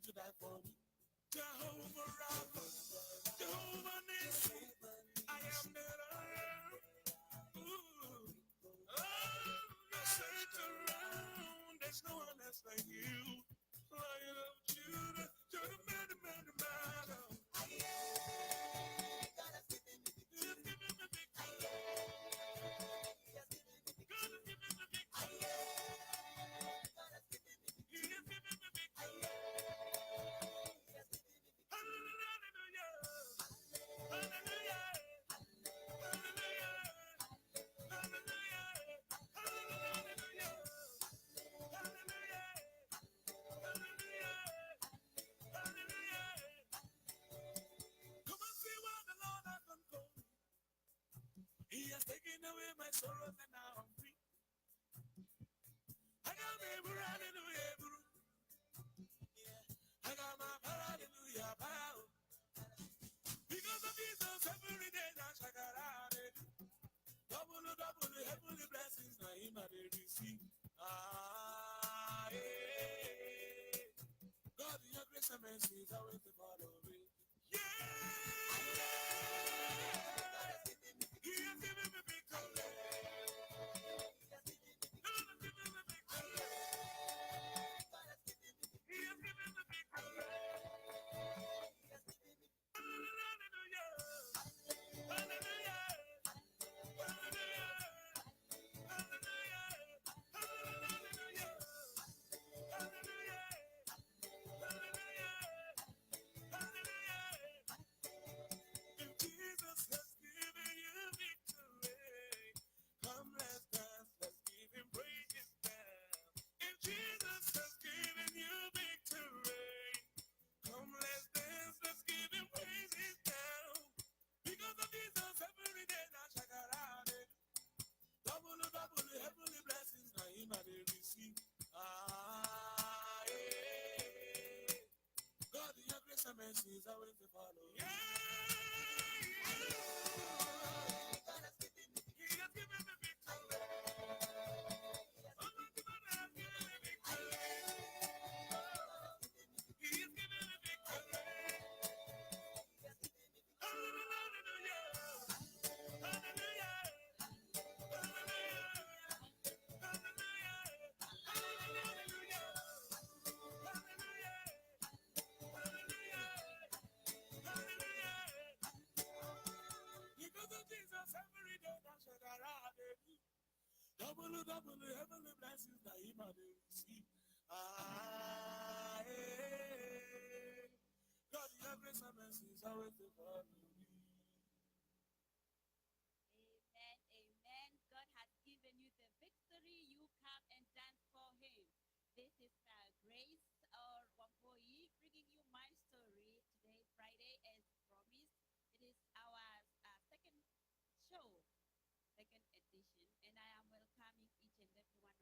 to die for me. Jehovah Rapha, Jehovah Nissi, I am that I am. Ooh. Oh, you search around, there's no one else like you. Lion of Judah, you're the man, the man, the man. God has given me victory. God has given me victory. God has given me victory. God has given me victory. He has given me victory. He has given me victory. Hallelujah. Hallelujah. Hallelujah. Hallelujah. Hallelujah. Hallelujah. Hallelujah. Hallelujah. Come and see what the Lord has done for me. He has taken away my sorrows and now I'm free. I got my hallelujah, bro. Yeah. I got my hallelujah, bow. Because of Jesus, every day I shall get out. Double, double, heavenly blessings, now him I receive. Ah, yeah. God, in your grace and mercy is always to follow me. Yeah! He has given me victory. God has given me victory. He has given me victory. Hallelujah! Hallelujah! Hallelujah! Hallelujah! Hallelujah! Hallelujah! Hallelujah! If Jesus has given you victory, come let's dance, let's give him praises now. If Jesus has given you victory, come let's dance, let's give him praises now. Because of Jesus, every day now shall get out it. Double, double, heavenly blessings now him I dey receive. Ah, yeah. God, in your grace and mercy is always to follow. Yeah, yeah. God has given me victory. He has given me victory. Almighty God has given me victory. He has given me victory. Hallelujah. Hallelujah. Hallelujah. Hallelujah. Hallelujah. Hallelujah. Hallelujah. Hallelujah. Because of Jesus, every day that shall around it. Double, double, heavenly blessings that he might receive. Ah, yeah. God, your grace and mercy is always to follow me. Amen, amen. God has given you the victory. You come and dance for him. This is Grace or Wambui bringing you my story today, Friday, as promised. It is our second show, second edition, and I am welcoming each and every one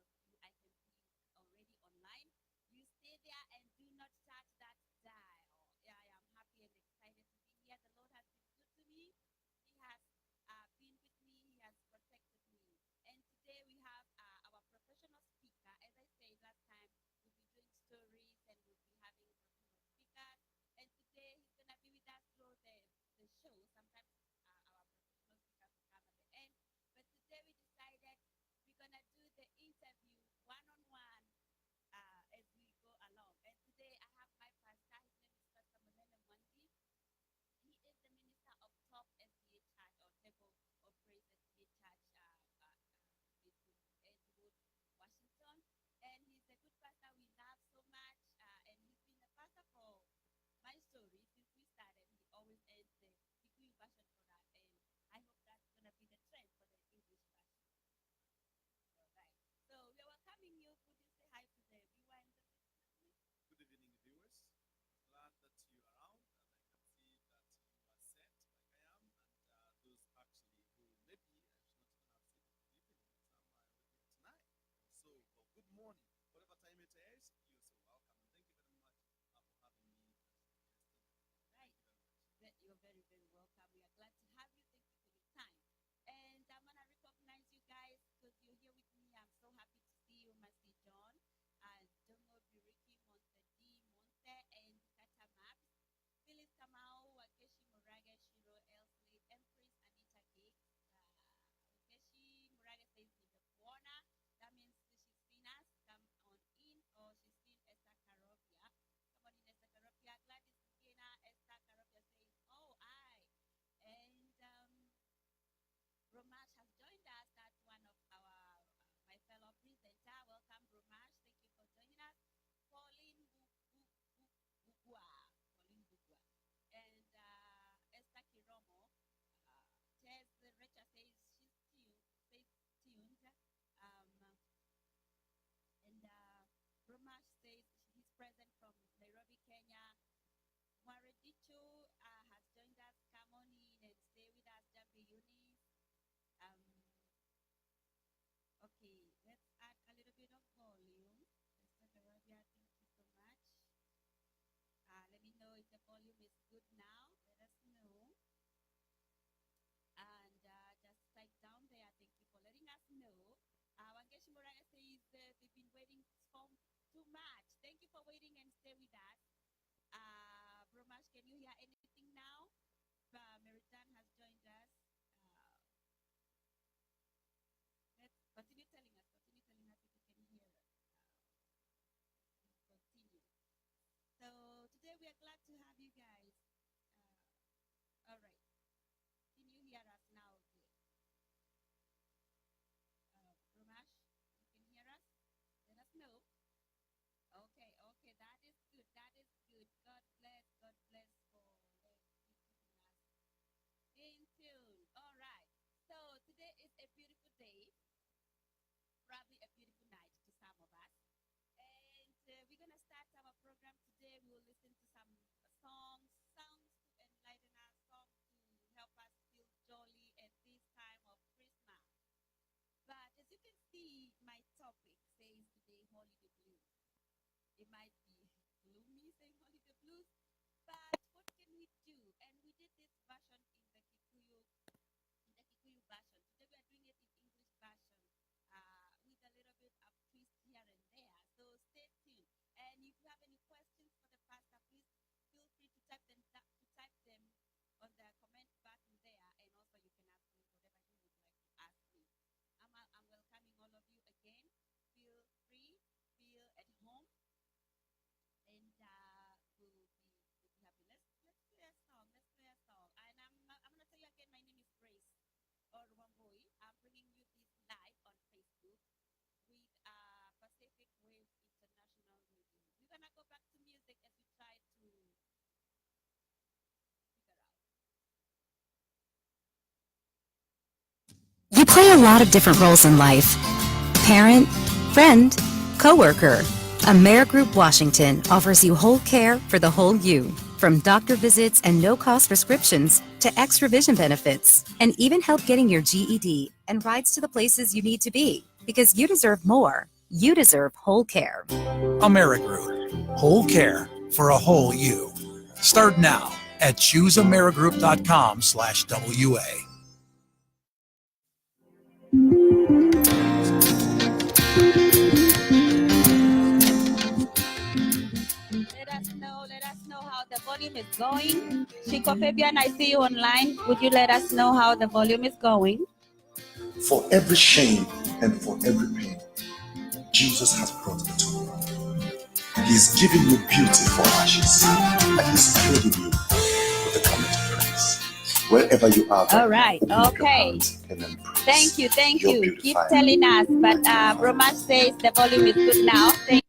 too much. Thank you for waiting and stay with us. Bromash, can you hear anything now? Meritan has joined us. Let's continue telling us. Continue telling us if you can hear us. Continue. So today we are glad to have you guys. All right. Can you hear us now? Good. Bromash, you can hear us? Let us know. Okay, okay, that is good. That is good. God bless for keeping us in tune. All right. So today is a beautiful day, probably a beautiful night to some of us. And we're gonna start our program today. We will listen to some songs to enlighten us, songs to help us feel jolly at this time of Christmas. But as you can see, my topic says today holiday blues. It might be gloomy saying holiday blues, but what can we do? And we did this version in the Kikuyu version. Today we are doing it in English version with a little bit of twist here and there. So stay tuned. And if you have any questions for the pastor, please feel free to type them on the comment button there, and also you can ask me whatever you would like to ask me. I'm welcoming all of you again. Feel free, feel at home, and we'll be happy. Let's play a song. Let's play a song. And I'm gonna tell you again. My name is Grace or Wambui. I'm bringing you this live on Facebook with Pacific Wave International Radio. We're gonna go back to music as we try to figure out. You play a lot of different roles in life. Parent, friend, coworker. AmeriGroup Washington offers you whole care for the whole you. From doctor visits and no-cost prescriptions to extra vision benefits, and even help getting your GED and rides to the places you need to be. Because you deserve more. You deserve whole care. AmeriGroup. Whole care for a whole you. Start now at chooseamerigroup.com/WA. Let us know how the volume is going. Chico Fabian, I see you online. Would you let us know how the volume is going? For every shame and for every pain, Jesus has brought the turnaround. He's giving you beauty for ashes, and He's clothing you with the garment of praise. Wherever you are, all right, okay. Thank you. Keep telling us, but Bromash says the volume is good now. Thank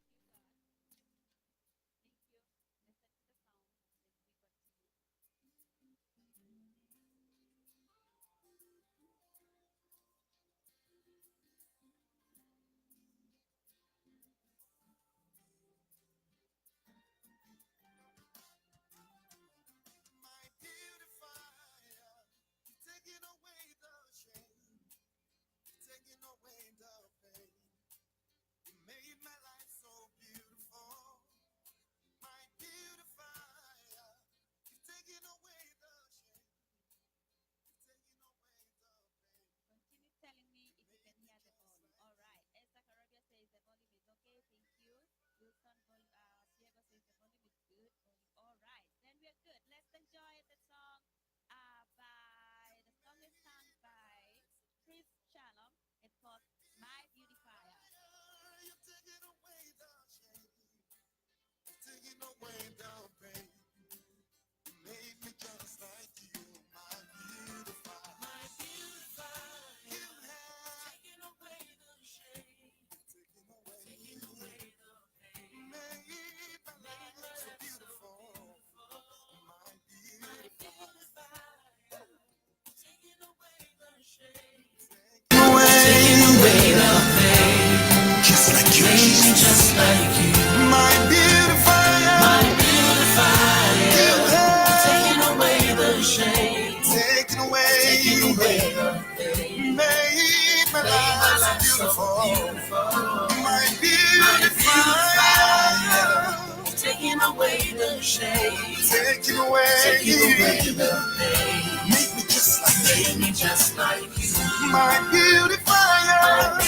Taking away the shame, taking away the pain. Make me just like you. My beautifier,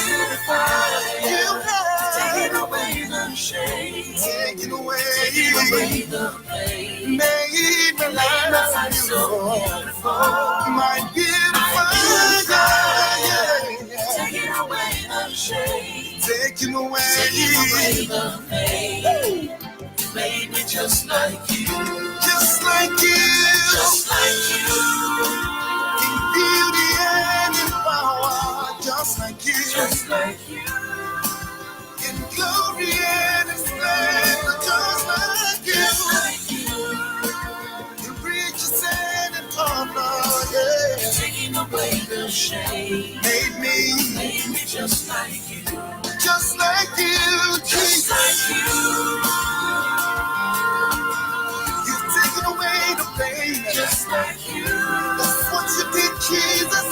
you have Taking away the shame. Taking away the pain. Made my life so beautiful. My beautiful. Taking away the shame. Taking away the pain. You made me just like you. Just like you. Just like you. In beauty and in power. Just like you. Just like you. In glory and in splendor. Just like you. Just like you. In riches and in honor. Yeah. Taking away the shame. Made me just like you. Just like you. Just like you. You've taken away the pain. Just like you. That's what you did, Jesus.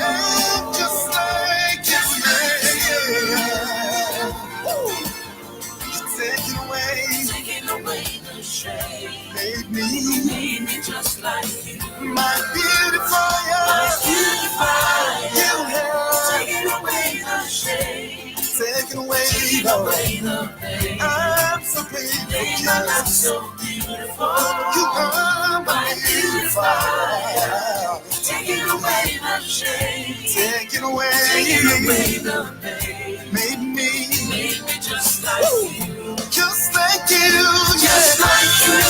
And just like you. Woo. You've taken away the shame. Made me just like you. My beautifier. My beautifier. You have taken away the shame. Taking away the pain. I'm so beautiful. I'm so beautiful. You are my beautifier. Taking away the shame. Taking away the pain. Made me just like you. Just like you. Just like you.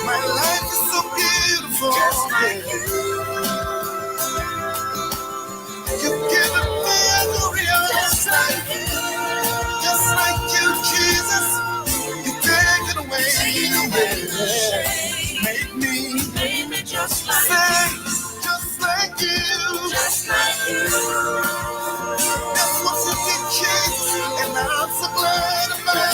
My life is so beautiful. Just like you. You've given me a glorious just like you, Jesus. You've taken away the shame. Made me just like you. Just like you. Just like you. That's what you did, Jesus. And I'm so glad about it.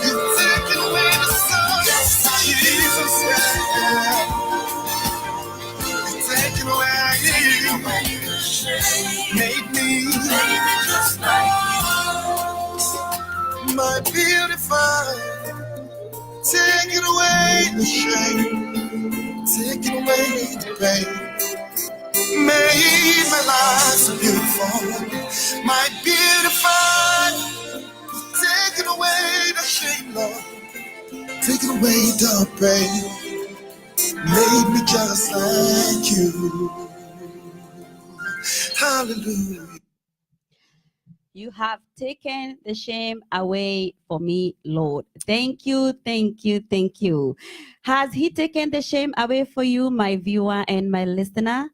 You've taken away the sorrow. Just like Jesus. Yeah. Taking away the shame. Made me just like you. My beautifier. Taking away the shame. Taking away the pain. Made my life so beautiful. My beautifier. Taking away the shame, Lord. Taking away the pain. Made me just like you. Hallelujah. You have taken the shame away for me, Lord. Thank you, thank you, thank you. Has He taken the shame away for you, my viewer and my listener?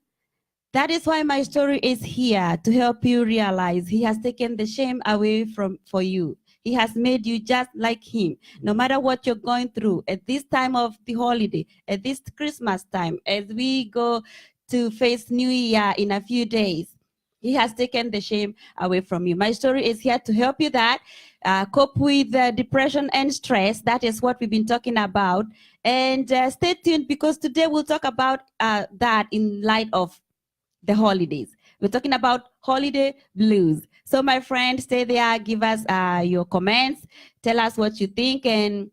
That is why my story is here, to help you realize He has taken the shame away for you. He has made you just like Him. No matter what you're going through at this time of the holiday, at this Christmas time, as we go to face New Year in a few days, He has taken the shame away from you. My story is here to help you that cope with depression and stress. That is what we've been talking about. And stay tuned, because today we'll talk about that in light of the holidays. We're talking about holiday blues. So my friend, stay there, give us your comments, tell us what you think. And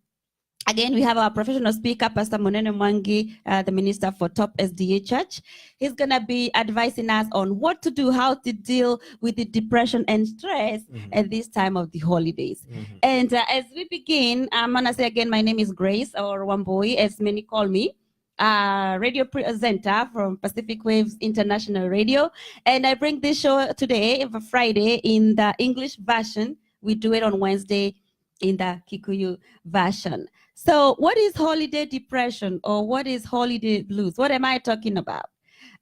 again, we have our professional speaker, Pastor Monene Mwangi, the minister for Top SDA Church. He's going to be advising us on what to do, how to deal with the depression and stress at this time of the holidays. And as we begin, I'm going to say again, my name is Grace, or Wambui, as many call me. Radio presenter from Pacific Waves International Radio. And I bring this show today, Friday, in the English version. We do it on Wednesday in the Kikuyu version. So what is holiday depression, or what is holiday blues? What am I talking about?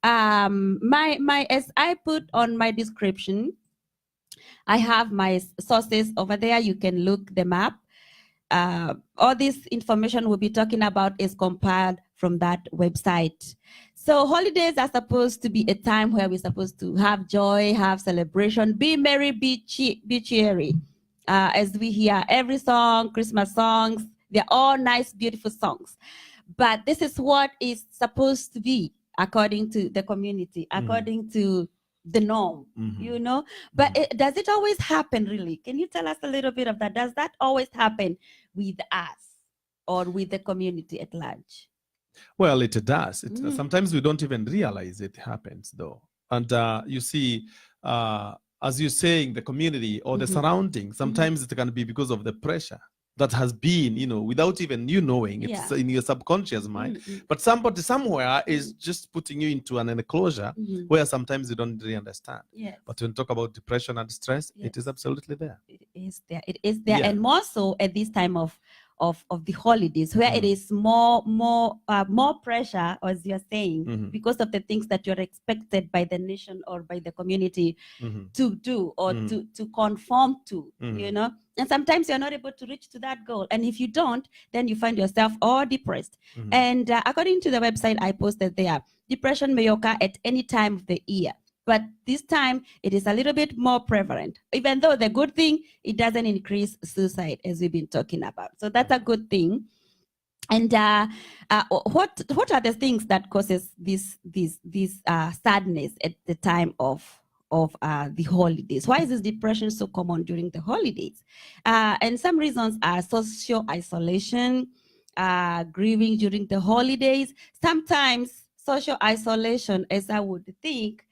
As I put on my description, I have my sources over there. You can look them up. All this information we'll be talking about is compiled from that website. So holidays are supposed to be a time where we're supposed to have joy, have celebration, be merry, be cheery. As we hear every song, Christmas songs, they're all nice, beautiful songs. But this is what is supposed to be according to the community, according to the norm, you know. But does it always happen, really? Can you tell us a little bit of that? Does that always happen with us or with the community at large? Well, it does. Mm. Sometimes we don't even realize it happens, though. And you see, as you're saying, the community or the surroundings, sometimes it can be because of the pressure that has been, without even you knowing, it's Yeah. in your subconscious mind. But somebody somewhere is just putting you into an enclosure where sometimes you don't really understand. Yes. But when you talk about depression and stress, Yes. it is absolutely there. It is there. It is there, Yeah. and more so at this time of the holidays, where it is more pressure, as you're saying, because of the things that you're expected by the nation or by the community to do or to conform to, and sometimes you're not able to reach to that goal, and if you don't, then you find yourself all depressed. And according to the website I posted there, depression may occur at any time of the year, but this time it is a little bit more prevalent. Even though the good thing, it doesn't increase suicide, as we've been talking about. So that's a good thing. And what are the things that causes this sadness at the time of the holidays? Why is this depression so common during the holidays? And some reasons are social isolation, grieving during the holidays. Sometimes social isolation, as I would think,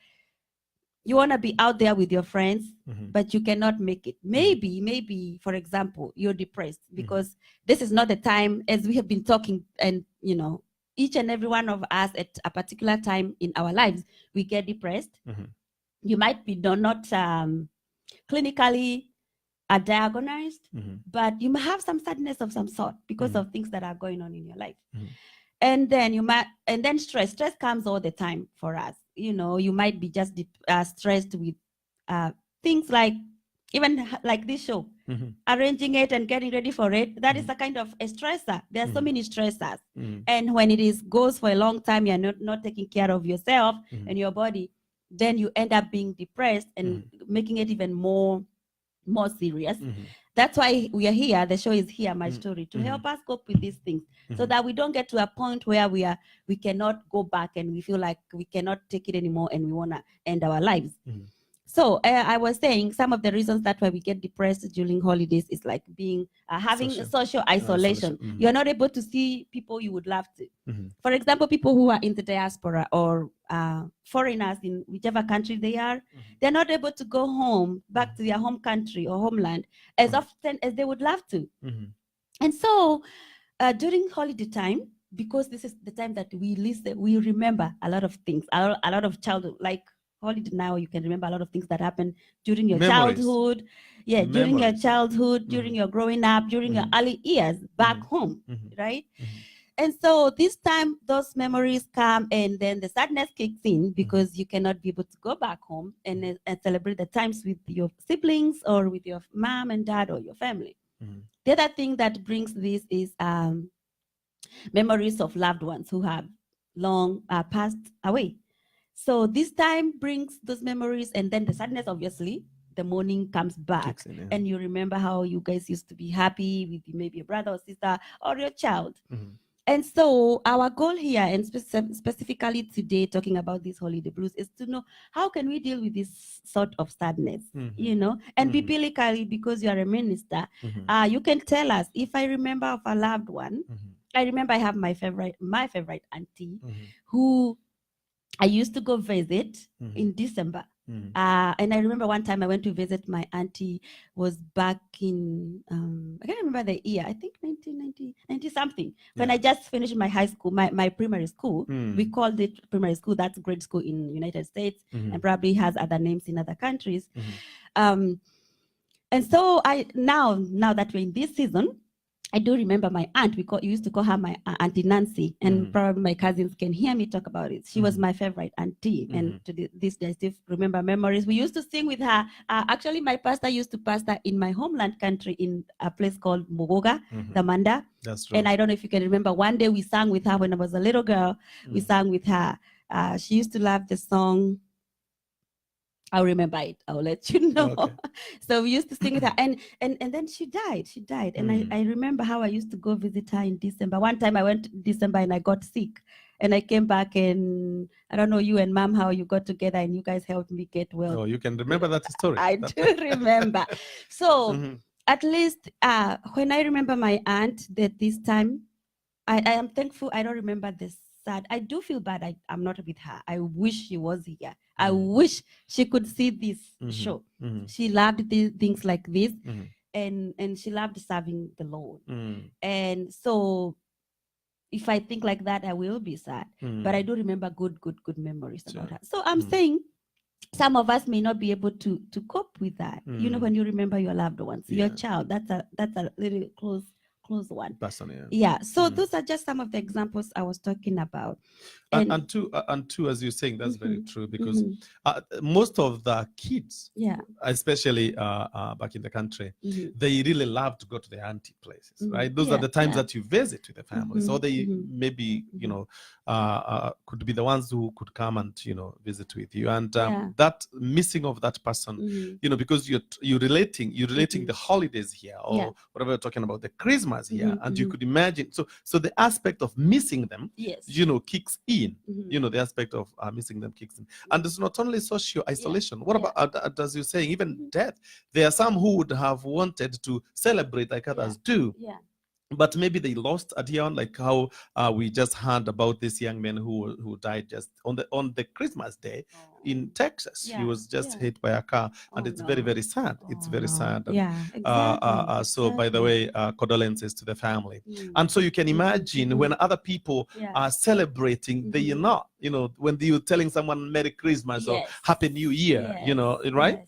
you want to be out there with your friends, but you cannot make it. Maybe, for example, you're depressed because this is not the time, as we have been talking, and each and every one of us at a particular time in our lives, we get depressed. You might be not clinically diagnosed, but you may have some sadness of some sort because of things that are going on in your life. And then stress comes all the time for us. You might be just stressed with things like, even like this show, arranging it and getting ready for it. That is a kind of a stressor. There are so many stressors. And when it goes for a long time, you're not taking care of yourself and your body, then you end up being depressed and making it even more serious. That's why we are here. The show is here, My Story, to help us cope with these things, so that we don't get to a point where we cannot go back and we feel like we cannot take it anymore and we want to end our lives. So I was saying some of the reasons that why we get depressed during holidays is like being having social isolation. You're not able to see people you would love to. For example, people who are in the diaspora or foreigners in whichever country they are, they're not able to go home, back to their home country or homeland as often as they would love to. And so during holiday time, because this is the time that we remember a lot of things, a lot of childhood, like holiday now, you can remember a lot of things that happened during your childhood. Yeah, during your childhood, during your growing up, during your early years back home, right? And so this time, those memories come, and then the sadness kicks in because you cannot be able to go back home and celebrate the times with your siblings or with your mom and dad or your family. The other thing that brings this is memories of loved ones who have long passed away. So this time brings those memories, and then the sadness, obviously, the mourning comes back, and you remember how you guys used to be happy with maybe a brother or sister or your child. And so our goal here, and specifically today, talking about this holiday blues, is to know how can we deal with this sort of sadness, and biblically, because you are a minister, you can tell us. If I remember of a loved one, I remember I have my favorite auntie who I used to go visit in December. And I remember one time I went to visit my auntie, was back in, I can't remember the year, I think 1990 something. When I just finished my high school, my primary school. We called it primary school, that's grade school in the United States, and probably has other names in other countries. And so now that we're in this season, I do remember my aunt. We used to call her my Auntie Nancy, and probably my cousins can hear me talk about it. She was my favorite auntie, and to this day I still remember memories. We used to sing with her. Actually, my pastor used to pastor in my homeland country in a place called Mogoga, the Manda. That's true. And I don't know if you can remember. One day we sang with her when I was a little girl. We sang with her. She used to love the song. I'll remember it. I'll let you know. Okay. So we used to sing with her, and then she died. And I remember how I used to go visit her in December. One time I went in December and I got sick, and I came back, and I don't know, you and Mom, how you got together and you guys helped me get well. Oh, you can remember that story. I do remember. So at least when I remember my aunt that this time, I am thankful. I don't remember this sad. I do feel bad. I'm not with her. I wish she was here. I wish she could see this show. She loved things like this, and she loved serving the Lord. And so, if I think like that, I will be sad. But I do remember good memories about her. So I'm saying, some of us may not be able to cope with that. You know, when you remember your loved ones, your child. That's a little close one. Person, Yeah. So those are just some of the examples I was talking about. And two, as you're saying, that's very true, because most of the kids, especially back in the country, they really love to go to the auntie places, right? Those are the times that you visit with the families, or they maybe could be the ones who could come and visit with you, and that missing of that person, because you're relating the holidays here, or whatever you're talking about, the Christmas here, and you could imagine. So the aspect of missing them, kicks in. The aspect of missing them kicks in. And it's not only social isolation. What about, as you're saying, even death? There are some who would have wanted to celebrate like others do. But maybe they lost a dear one, like how we just heard about this young man who died just on the Christmas day in Texas. He was just hit by a car, and it's very, very sad. It's very sad. And, so, by the way, condolences to the family. And so you can imagine when other people are celebrating, they are not. When you're telling someone Merry Christmas or Happy New Year, right?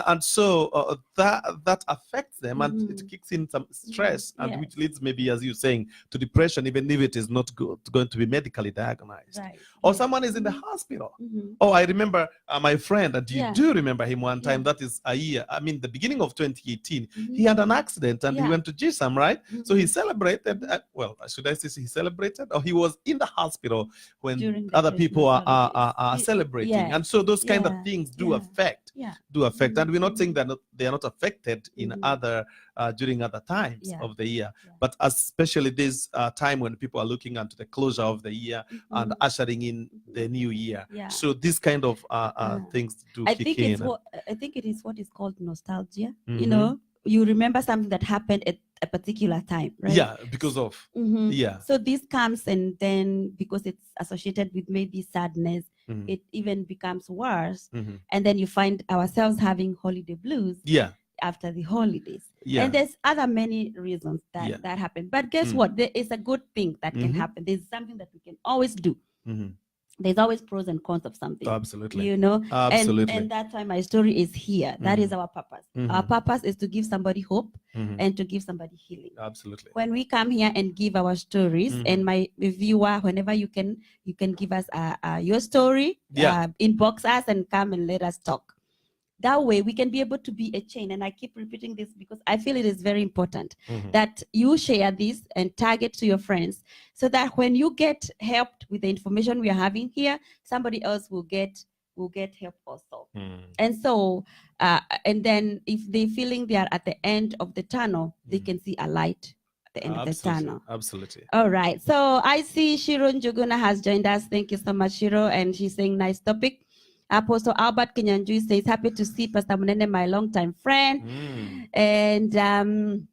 And so that affects them, and it kicks in some stress, and which leads maybe, as you're saying, to depression, even if it is not going to be medically diagnosed. Or someone is in the hospital. Oh, I remember my friend, and you do remember him one time, that is a year, the beginning of 2018, he had an accident, and he went to GSAM, right? So he celebrated, well, should I say he celebrated? Or he was in the hospital when other people are celebrating. And so those kind of things do affect. And we're not saying that they are not affected in other during other times of the year, but especially this time when people are looking into the closure of the year and ushering in the new year. So this kind of things do kick in. I think it is what is called nostalgia. You remember something that happened at a particular time, right? Yeah, because of So this comes, and then because it's associated with maybe sadness, it even becomes worse, and then you find ourselves having holiday blues after the holidays. And there's other many reasons that happen, but guess what? There is a good thing that can happen. There's something that we can always do. There's always pros and cons of something. Absolutely. Absolutely. And that's why my story is here. That is our purpose. Our purpose is to give somebody hope and to give somebody healing. Absolutely. When we come here and give our stories, and my viewer, whenever you can give us your story, inbox us and come and let us talk. That way we can be able to be a chain. And I keep repeating this because I feel it is very important that you share this and tag it to your friends, so that when you get helped with the information we are having here, somebody else will get help also. And so and then if they're feeling they are at the end of the tunnel, they can see a light at the end of the tunnel. Absolutely. All right. So I see Shiro Njuguna has joined us. Thank you so much, Shiro. And she's saying nice topic. Apostle Albert Kenyanjui says, happy to see Pastor Munene, my longtime friend. And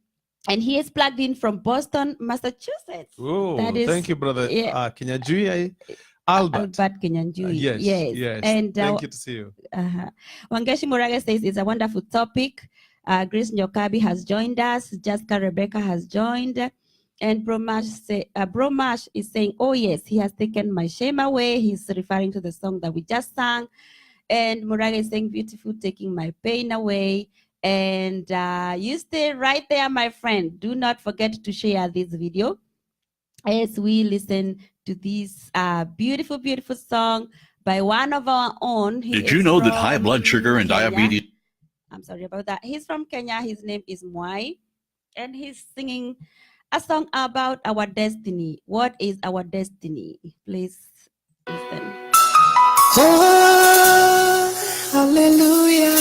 he is plugged in from Boston, Massachusetts. Oh, thank you, brother. Kenyanjui, Albert Kenyanjui. Yes. And thank you to see you. Wangeshi Muraga says it's a wonderful topic. Grace Nyokabi has joined us. Jessica Rebecca has joined. And Bromash is saying, oh yes, he has taken my shame away. He's referring to the song that we just sang. And Muraga is saying, beautiful, taking my pain away. And you stay right there, my friend. Do not forget to share this video as we listen to this beautiful, beautiful song by one of our own. Did you know that high blood sugar and diabetes? I'm sorry about that. He's from Kenya. His name is Mwai. And he's singing a song about our destiny. What is our destiny? Please listen. Oh, hallelujah.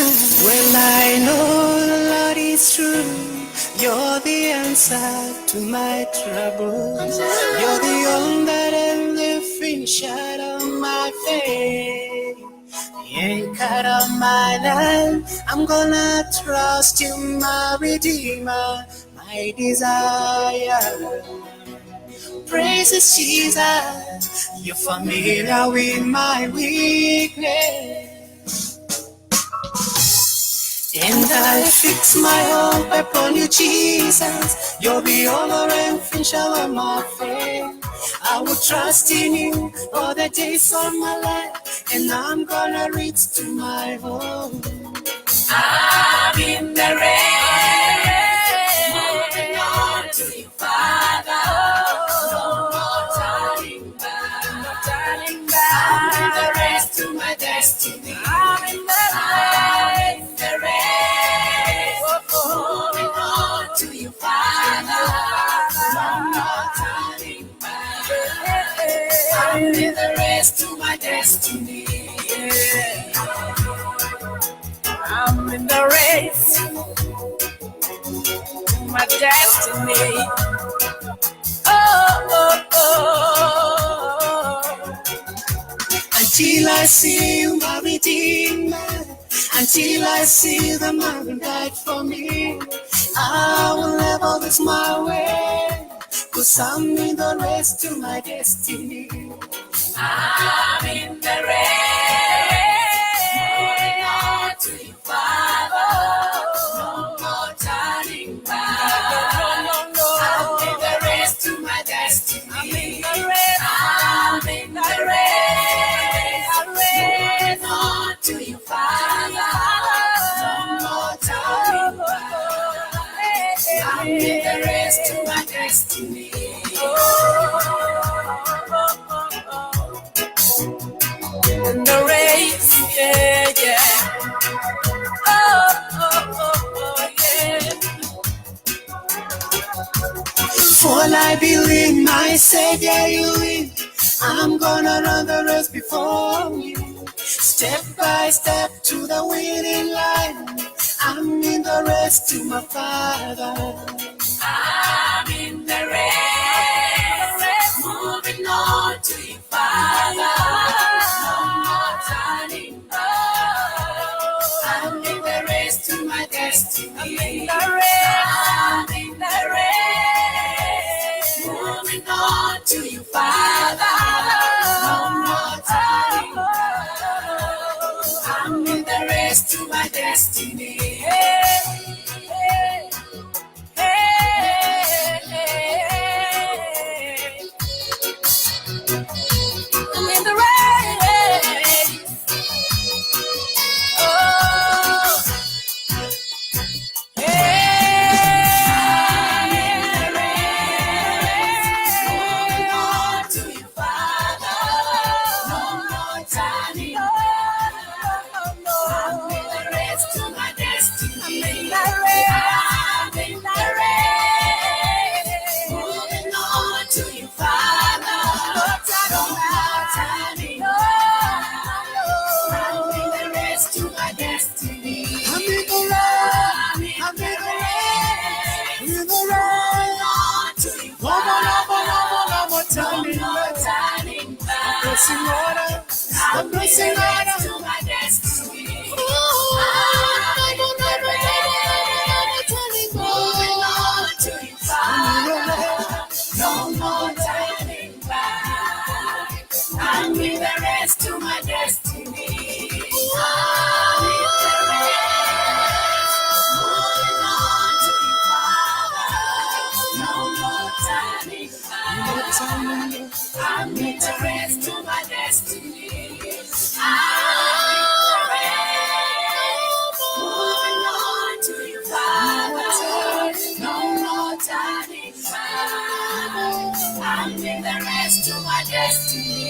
When I know the Lord is true, you're the answer to my troubles. You're the owner and the finisher of my faith. You cut off my life. I'm gonna trust you, my Redeemer, my desire. praises, Jesus. You're familiar with my weakness. And I fix my hope upon you, Jesus. You're the owner and finisher of my faith. I will trust in you all the days of my life, and I'm gonna reach to my home. I'm in the race, moving on to you, Father. No more turning back, no turning back. I'm in the race to my destiny. I'm in the race, moving on to you, Father. No more turning back. I'm in the race to my destiny. I'm in the race to my destiny. Oh. Until I see you, my Redeemer. Until I see the man who died for me, I will never lose my way. 'Cause I'm in the race to my destiny. I'm in the race, moving on to you, Father. No more turning back. No. I'm in the race to my destiny. I'm in the race. I'm in the race, moving on to you, Father. No more turning back. I'm in the race to my destiny. In the race, yeah. Yeah. For I believe my Savior you live. I'm gonna run the race before you. Step by step to the winning line. I'm in the race to my Father. I'm in the race, moving on to you, Father. No more turning back. I'm in the race to my destiny. I'm in the race, moving on to you, Father. No more turning back. I'm in the race to my destiny. I'm in the race. Oh, I'm in the race. Moving on to you, Father. No more turning back. I'm in the race to my destiny. I'm in the race. Moving on to you, Father. No more turning back. I'm in the race to my destiny. I'm in the race. I'm in the race. In the race. On to you, Father. No more turning back. I'm pressing order. I'm pressing order to my destiny. I'm in the race. Moving on to you, Father. No more turning back. I'm in the race to my destiny. I'm in the race, moving on to you, Father. No more turning back. I'm in the race to my destiny. I'm in the race, moving on to you, Father. No more turning back. I'm in the race to my destiny.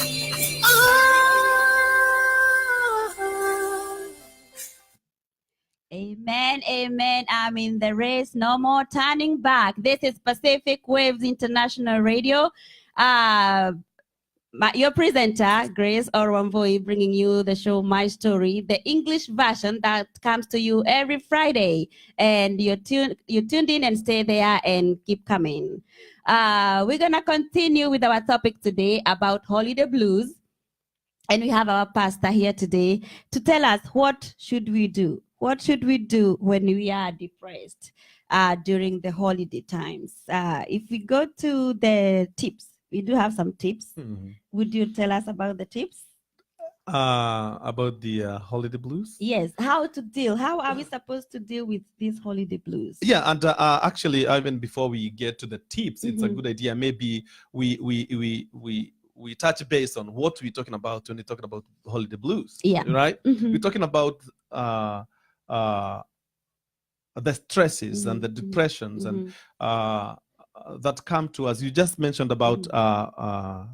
Amen, amen. I'm in the race, no more turning back. This is Pacific Waves International Radio. Your presenter, Grace Wambui, bringing you the show My Story, the English version that comes to you every Friday. And you tuned in and stay there and keep coming. We're going to continue with our topic today about holiday blues. And we have our pastor here today to tell us what should we do? What should we do when we are depressed during the holiday times? If we go to the tips, we do have some tips. Would you tell us about the tips? About the holiday blues? Yes, how are we supposed to deal with these holiday blues? Yeah, and actually, even before we get to the tips, it's a good idea. Maybe we touch base on what we're talking about when we're talking about holiday blues. Yeah. Right? We're talking about the stresses and the depressions and that come to us. You just mentioned about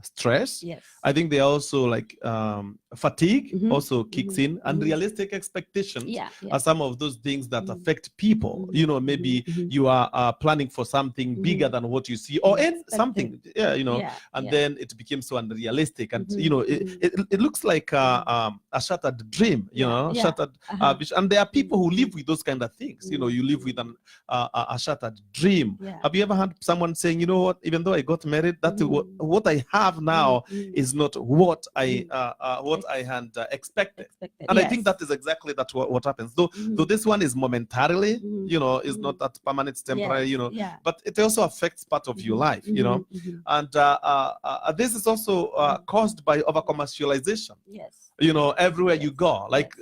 stress. Yes. I think they also like fatigue also kicks in, and realistic expectations are some of those things that affect people. You know, maybe you are planning for something bigger than what you see, or in something, and then it became so unrealistic, and you know, it looks like a shattered dream, shattered vision. And there are people who live with those kind of things. You know, you live with a shattered dream. Have you ever had someone saying, you know what, even though I got married, that what I have now is not what I had expected. And I think that is exactly what happens. Though this one is momentarily, you know, is not that permanent, temporary, you know, but it also affects part of your life, you know. And this is also caused by over commercialization. Yes. You know, everywhere you go, like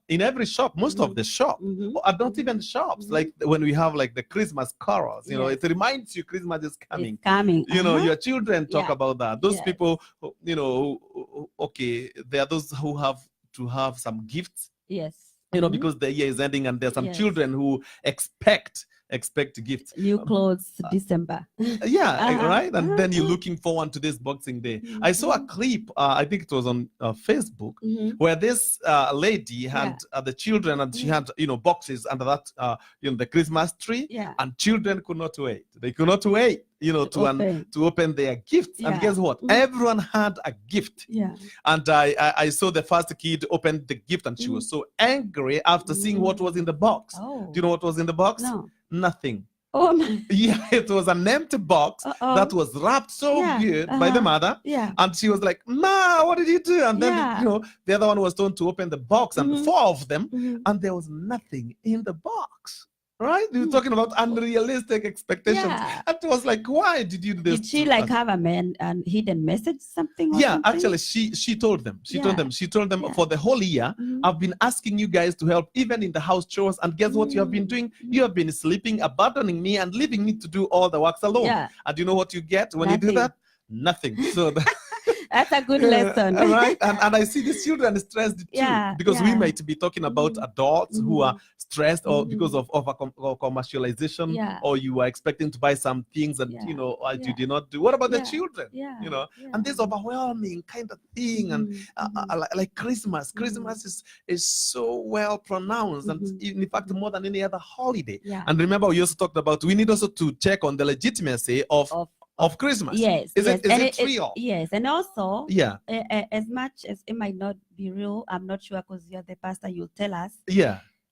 in every shop, most of the shop are not even shops. Like when we have like the Christmas carols, you know, it reminds you Christmas is coming. It's coming. You know, your children talk about that. Those people, you know, okay, there are those who have to have some gifts. Yes. You know, because the year is ending, and there's some children who expect gifts. New clothes, December. Right? And then you're looking forward to this Boxing Day. I saw a clip, I think it was on Facebook, where this lady had the children, and she had, you know, boxes under that, you know, the Christmas tree, and children could not wait. They could not wait, you know, to open their gifts. And guess what? Everyone had a gift. And I saw the first kid opened the gift, and she was so angry after seeing what was in the box. Do you know what was in the box? No. Nothing. Oh my. Yeah, it was an empty box that was wrapped so good by the mother. And she was like, "Ma, what did you do?" And then, you know, the other one was told to open the box, and 4 of them, and there was nothing in the box. Right? You're talking about unrealistic expectations. And it was like, why did you do this? Did she like have a hidden message, something? Something? Actually, she told them. She told them for the whole year, I've been asking you guys to help, even in the house chores. And guess what you have been doing? You have been sleeping, abandoning me, and leaving me to do all the works alone. And you know what you get when you do that? Nothing. So that's a good lesson. Right? And I see the children stressed too, because we might be talking about adults who are stressed or because of commercialization, or you are expecting to buy some things and you know you did not do. What about the children? You know, and this overwhelming kind of thing, and like Christmas. Christmas is so well pronounced, and in fact more than any other holiday. And remember, we also talked about we need also to check on the legitimacy of Christmas. Yes. Is it real? Yes. And also, as much as it might not be real, I'm not sure, because you're the pastor, you'll tell us.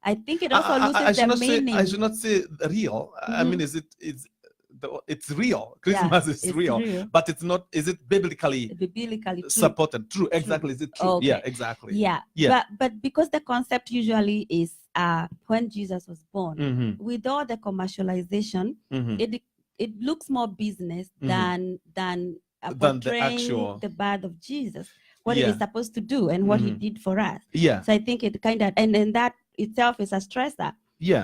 I think it also loses the meaning. I should not say real. I mean, it's real. Christmas is real, but it's not. Is it biblically supported? True. Exactly. Is it true? Okay. Yeah. Exactly. Yeah. But because the concept usually is when Jesus was born, with all the commercialization, it looks more business than portraying the birth of Jesus, what he is supposed to do and what he did for us. So I think it kind of, and then that itself is a stressor.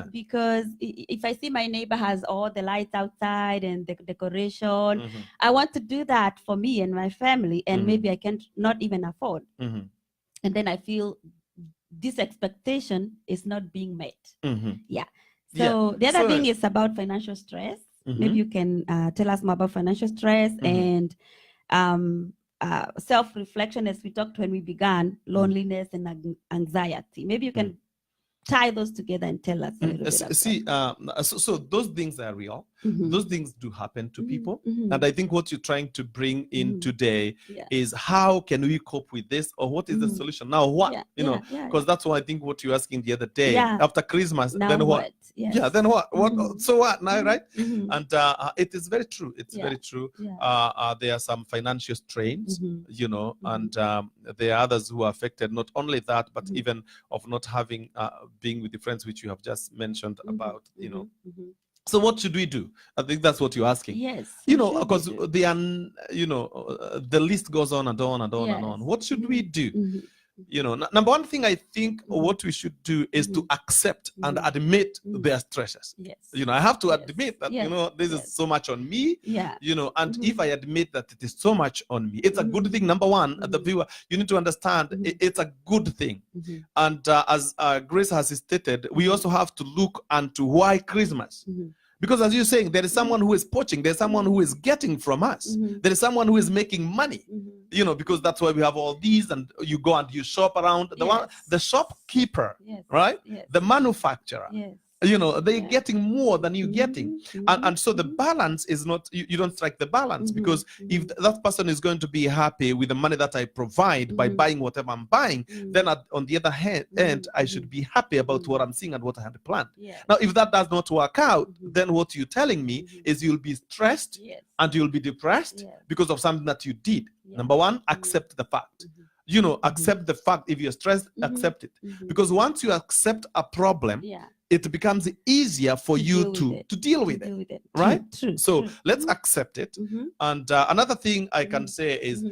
Because if I see my neighbor has all the lights outside and the decoration, I want to do that for me and my family, and maybe I can't not even afford. And then I feel this expectation is not being met. So the other thing is about financial stress. Maybe you can tell us more about financial stress and self-reflection, as we talked when we began, loneliness and anxiety. Maybe you can tie those together and tell us a little bit about that. So those things are real. Those things do happen to people. And I think what you're trying to bring in today is how can we cope with this, or what is the solution? Now what? You know, because that's what I think what you're asking the other day. After Christmas, now then what? Then what? So what now, right? And it is very true. It's very true. There are some financial strains, you know, and there are others who are affected. Not only that, but even of not having being with the friends which you have just mentioned about, you know. So what should we do? I think that's what you're asking. Yes. You what know, should we because do? they are, the list goes on and on and on and on. Yes. What should we do? Mhm. You know, number one thing I think Mhm. what we should do is to accept and Mhm. admit Mhm. their stresses. Yes. You know, I have to Yes. admit that, Yes. this Yes. is so much on me. Yeah. You know, and Mhm. if I admit that it is so much on me, it's a good thing. Number one, the Mhm. viewer, you need to understand it's a good thing. Mhm. And as Grace has stated, we also have to look into why Christmas. Mhm. Because as you're saying, there is someone who is poaching, there's someone who is getting from us, there is someone who is making money. You know, because that's why we have all these, and you go and you shop around. The shopkeeper, Yes. right? Yes. The manufacturer. Yes. You know, they're getting more than you're getting. And so the balance is not, you don't strike the balance, because if that person is going to be happy with the money that I provide by buying whatever I'm buying, then on the other hand, I should be happy about what I'm seeing and what I had planned. Yes. Now, if that does not work out, then what you're telling me is you'll be stressed Yes. and you'll be depressed Yes. because of something that you did. Yes. Number one, accept the fact. You know, accept the fact. If you're stressed, accept it. Because once you accept a problem, Yeah. it becomes easier for you to deal with it. Right? True. So let's accept it. And another thing I can say is,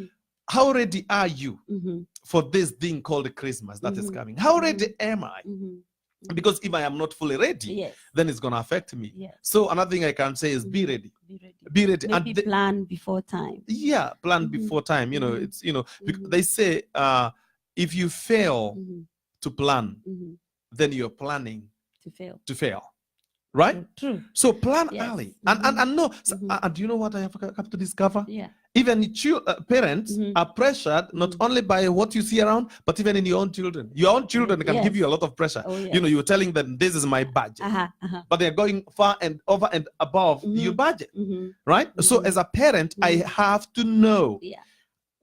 how ready are you for this thing called Christmas that is coming? How ready am I? Because if I am not fully ready, Yes. then it's going to affect me. Yes. So another thing I can say is be ready. Be ready. Be ready. Maybe And plan before time. yeah, plan before time. You know, it's, they say if you fail to plan, then you're planning To fail. right? True. So plan Yes. early. And no, and do you know what I have come to discover? Yeah. Even parents are pressured not only by what you see around, but even in your own children. Your own children can give you a lot of pressure. Oh, You know, you're telling them this is my budget, but they're going far and over and above your budget, right? So as a parent, I have to know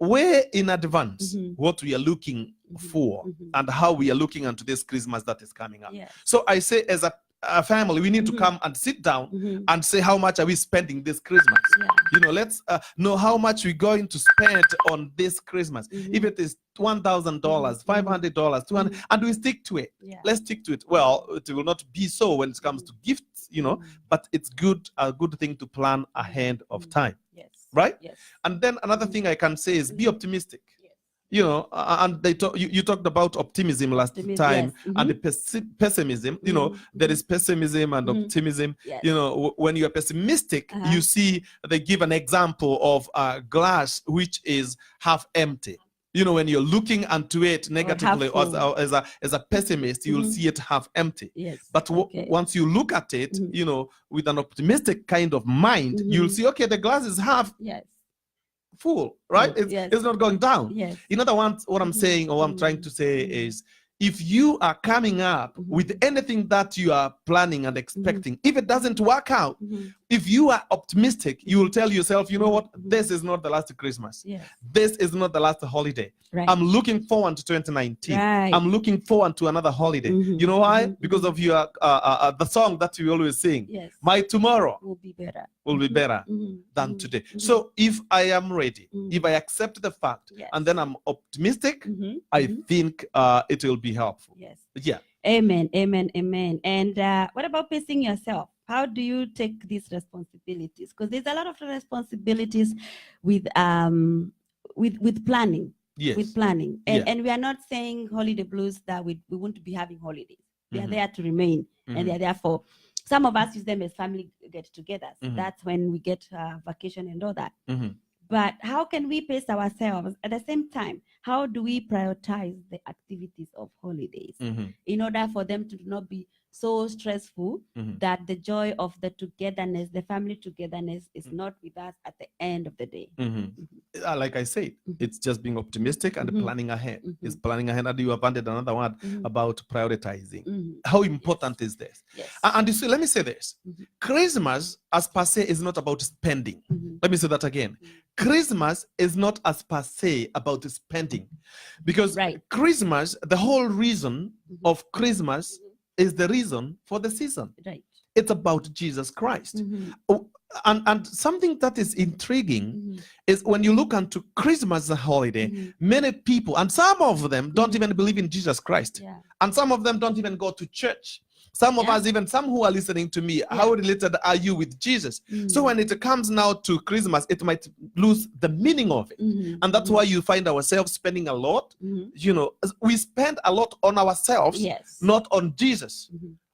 way in advance what we are looking for and how we are looking into this Christmas that is coming up. Yes. So I say, as a family, we need to come and sit down and say, how much are we spending this Christmas? Yeah. You know, let's know how much we're going to spend on this Christmas. If it is $1,000, $500, $200, and we stick to it. Yeah. Let's stick to it. Well, it will not be so when it comes to gifts, but it's a good thing to plan ahead of time. Yes. Right? Yes. And then another thing I can say is be optimistic. You know, and you talked about optimism last time, yes. and the pessimism. You know, there is pessimism and optimism. Yes. You know, when you are pessimistic, you see they give an example of a glass which is half empty. You know, when you're looking into it negatively as a pessimist, you will see it half empty. Yes. But once you look at it, you know, with an optimistic kind of mind, you'll see, okay, the glass is half full, right? It's not going down. Yes. In other words, what I'm saying, or what I'm trying to say is, if you are coming up with anything that you are planning and expecting, if it doesn't work out, if you are optimistic, you will tell yourself, you know what, this is not the last Christmas. Yes. This is not the last holiday. Right. I'm looking forward to 2019. Right. I'm looking forward to another holiday. You know why? Because of your the song that you always sing. Yes. My tomorrow will be better. Will be better than today. So if I am ready, if I accept the fact, and then I'm optimistic, I think it will be helpful. Yes. Yeah. Amen. Amen. Amen. And what about pacing yourself? How do you take these responsibilities? Because there's a lot of responsibilities with planning. Yes. With planning. And we are not saying holiday blues that we won't be having holidays. They are there to remain. And they are there for, some of us use them as family get-togethers. That's when we get vacation and all that. But how can we pace ourselves at the same time? How do we prioritize the activities of holidays in order for them to not be so stressful that the joy of the togetherness, the family togetherness, is not with us at the end of the day? Like I said, it's just being optimistic and planning ahead. It's planning ahead. And you abandoned another word about prioritizing. How important is this? Yes. And you see, let me say this. Christmas, as per se, is not about spending. Let me say that again. Christmas is not as per se about spending, because Christmas, the whole reason of Christmas is the reason for the season. Right. It's about Jesus Christ. And something that is intriguing is when you look into Christmas as a holiday, many people, and some of them don't even believe in Jesus Christ. And some of them don't even go to church. Some of Yeah. us, even some who are listening to me, how related are you with Jesus? So when it comes now to Christmas, it might lose the meaning of it. And that's why you find ourselves spending a lot. You know, we spend a lot on ourselves, Yes. not on Jesus.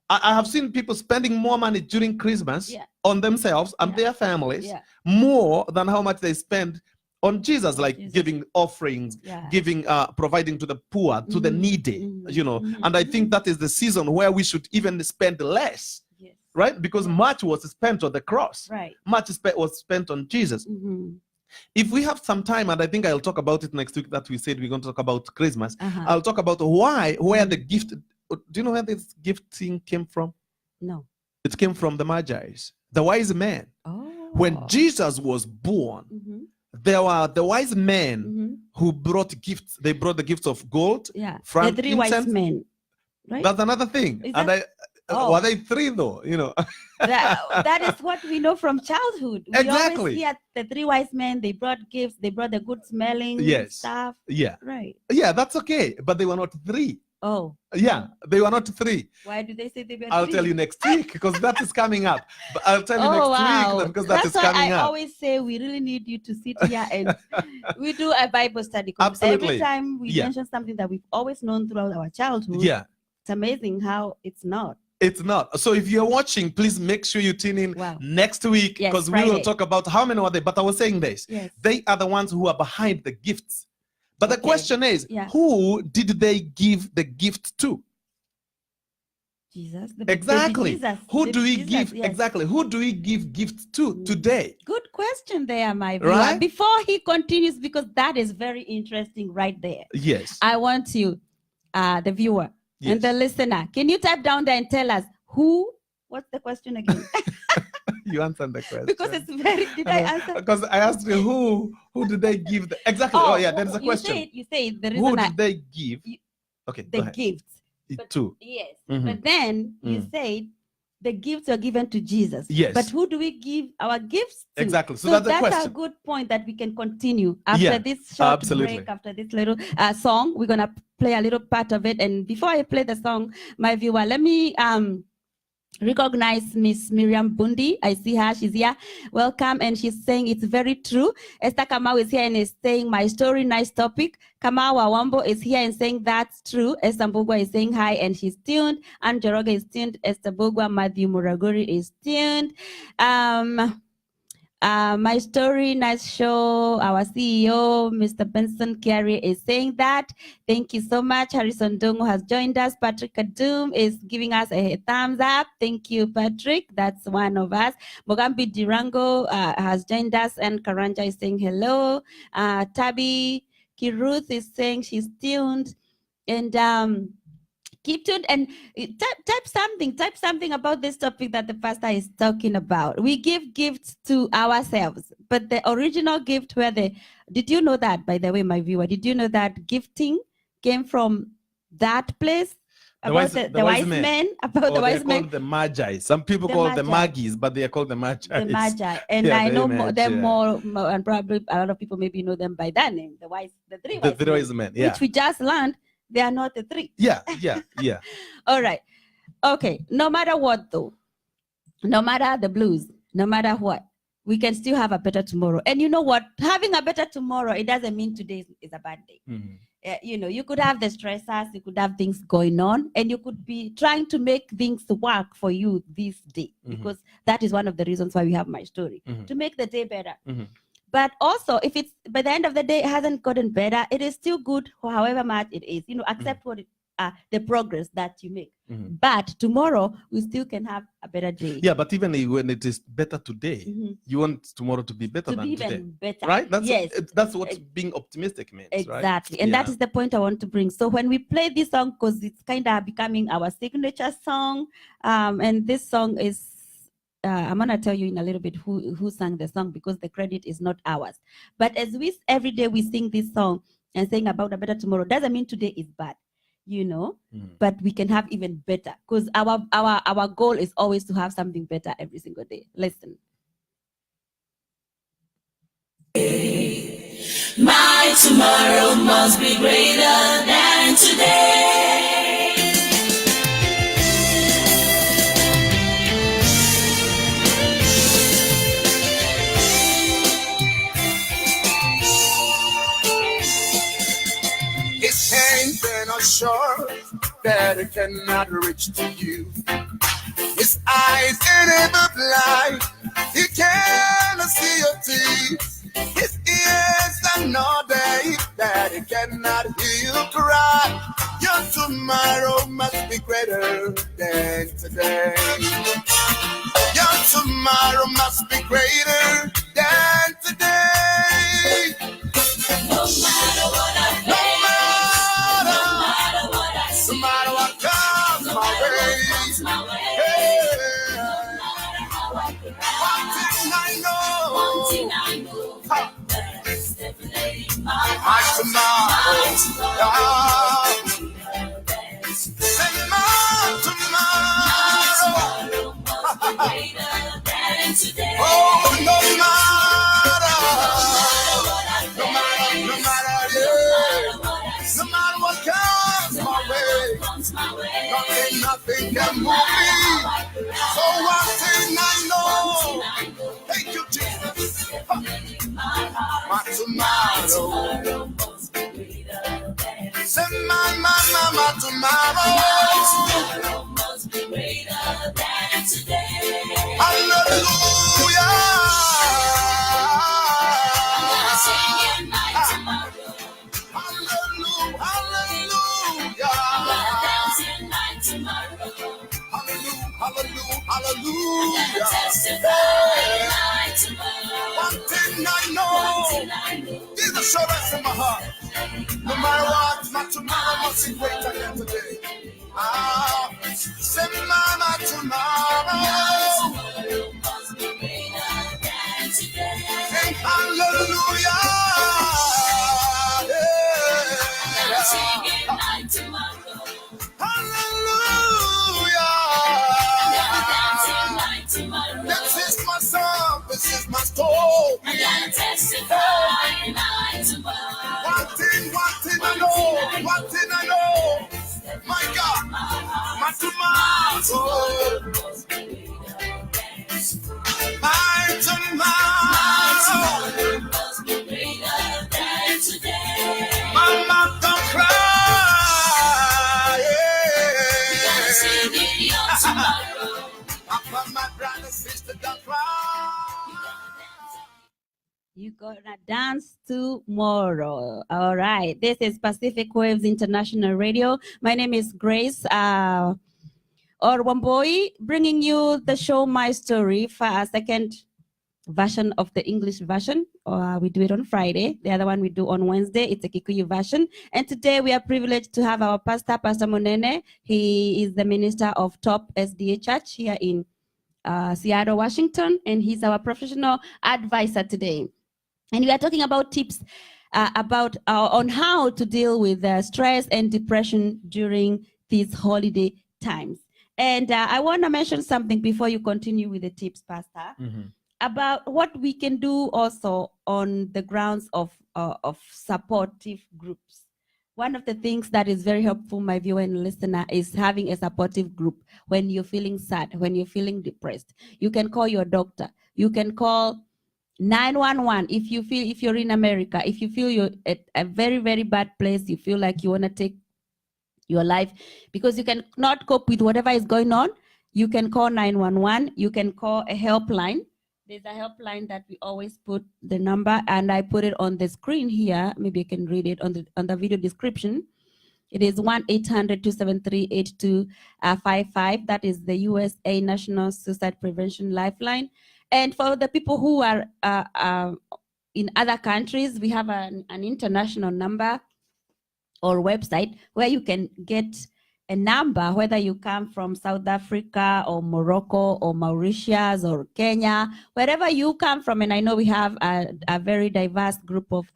I have seen people spending more money during Christmas on themselves and their families more than how much they spend on Jesus, like giving offerings, giving, providing to the poor, to the needy, you know. And I think that is the season where we should even spend less, right? Because much was spent on the cross, much was spent on Jesus. If we have some time, and I think I'll talk about it next week, that we said we're going to talk about Christmas, I'll talk about where the gift, do you know where this gifting came from? No. It came from the Magi's, the wise men. When Jesus was born, there were the wise men who brought gifts. They brought the gifts of gold, the frankincense. 3 wise men, right? That's another thing. Is And that- were they 3 though? You know. that is what we know from childhood. We Exactly. always hear the 3 wise men. They brought gifts. They brought the good smelling stuff. Yeah. Right. Yeah, that's okay. But they were not 3. Oh. Yeah, they were not 3. Why do they say they were I'll 3? tell you next week because that is coming up. But I'll tell you next week because that is That's why coming I up. always say we really need you to sit here and we do a Bible study. 'Cause Absolutely. Every time we mention something that we've always known throughout our childhood, it's amazing how it's not. It's not. So if you're watching, please make sure you tune in next week because we will Friday. talk about how many were they. But I was saying this. They are the ones who are behind the gifts. But the question is, who did they give the gift to? Jesus. Exactly. Jesus. Who do we Jesus, give? yes. Exactly. Who do we give gifts to today? Good question there, my viewer. Right? Before he continues, because that is very interesting right there. Yes. I want you, the viewer and the listener, can you type down there and tell us who? What's the question again? You answered the question. Because it's very. Did I answer? Because I asked you who did they give the exactly? Oh, yeah, there is a question. You said the reason who did they give? Okay, the gifts. To. Yes, but then you said the gifts are given to Jesus. Yes. But who do we give our gifts to? Exactly. So that's the question. A good point that we can continue after this short break, after this little song. We're gonna play a little part of it. And before I play the song, my viewer, let me recognize Miss Miriam Bundi. I see her, she's here. Welcome. And she's saying it's very true. Esther Kamau is here and is saying my story, nice topic. Kamau Wambo is here and saying that's true. Esther Mbugwa is saying hi and she's tuned. Anne Joroga is tuned. Esther Mbugwa, Matthew Muraguri is tuned. My story, nice show. Our CEO, Mr. Benson Carey, is saying that. Thank you so much. Harrison Dongo has joined us. Patrick Kadum is giving us a thumbs up. Thank you, Patrick. That's one of us. Mogambi Dirango has joined us, and Karanja is saying hello. Tabi Kiruth is saying she's tuned. And keep tuned and type something about this topic that the pastor is talking about. We give gifts to ourselves, but the original gift did you know that, by the way, my viewer, did you know that gifting came from that place? The wise men. About the wise men. The Magi. Some people call them Magis, but they are called the Magi. The Magi. And I know them more, and probably a lot of people maybe know them by that name, the three wise men. Yeah. Which we just learned. They are not the 3. Yeah. All right. Okay. No matter what, though, no matter the blues, no matter what, we can still have a better tomorrow. And you know what? Having a better tomorrow, it doesn't mean today is a bad day. You could have the stressors, you could have things going on, and you could be trying to make things work for you this day, because that is one of the reasons why we have my story, to make the day better. But also, if it's by the end of the day it hasn't gotten better, it is still good for however much it is. Accept what the progress that you make. But tomorrow we still can have a better day. Yeah, but even when it is better today, you want tomorrow to be better than today. Even better. Right? That's what being optimistic means. Exactly. Right? And that is the point I want to bring. So when we play this song, because it's kind of becoming our signature song, and this song is I'm gonna tell you in a little bit who sang the song, because the credit is not ours. But as every day we sing this song and saying about a better tomorrow, doesn't mean today is bad, but we can have even better, because our goal is always to have something better every single day. Listen. My tomorrow must be greater than today. that it cannot reach to you. His eyes enable blind, he cannot see your teeth. His ears are not deaf, that he cannot hear you cry. Your tomorrow must be greater than today. Your tomorrow must be greater than today. No matter what I face, no matter what I see, no matter what comes no my matter way, what comes my way, yeah. no matter how I cry, One thing I know, there's definitely my my tomorrow, and my tomorrow, must be greater than today. oh, no matter, no matter, yeah. No matter what comes my way, nothing can move me. So one thing I know, thank you, Jesus. My tomorrow, say my tomorrow. Must be greater than today. Hallelujah. I'm singing my tomorrow. Hallelujah. I'm dancing my tomorrow. Hallelujah. I'm Hallelujah. testify my tomorrow. One thing I know, is assurance in my heart. No matter what, my tomorrow must be greater than today. Say my tomorrow. Must be greater than today. Sing hallelujah. I'm Yeah. singing my tomorrow. Hallelujah. I'm dancing my tomorrow. This is my song, this is my story. I'm gonna testify my tomorrow. One thing I know, one thing I know. My God, my tomorrow, my tomorrow. Must be greater than today. Mama, don't cry. I'm singing your tomorrow. Papa, my brother, sister, don't cry. You gonna dance tomorrow. All right. This is Pacific Waves International Radio. My name is Grace or Wambui, bringing you the show My Story for a second version of the English version. We do it on Friday. The other one we do on Wednesday. It's a Kikuyu version. And today we are privileged to have our pastor, Pastor Munene. He is the minister of Top SDA Church here in Seattle, Washington, and he's our professional advisor today. And we are talking about tips on how to deal with stress and depression during these holiday times. And I want to mention something before you continue with the tips, Pastor, about what we can do also on the grounds of supportive groups. One of the things that is very helpful, my viewer and listener, is having a supportive group when you're feeling sad, when you're feeling depressed. You can call your doctor. You can call 911 if you're in America, if you feel you're at a very, very bad place, you feel like you want to take your life because you cannot cope with whatever is going on, you can call 911. You can call a helpline. There's a helpline that we always put the number, and I put it on the screen here. Maybe you can read it on the video description. It is 1-800-273-8255. That is the USA National Suicide Prevention Lifeline. And for the people who are in other countries, we have an international number or website where you can get a number, whether you come from South Africa or Morocco or Mauritius or Kenya, wherever you come from. And I know we have a very diverse group of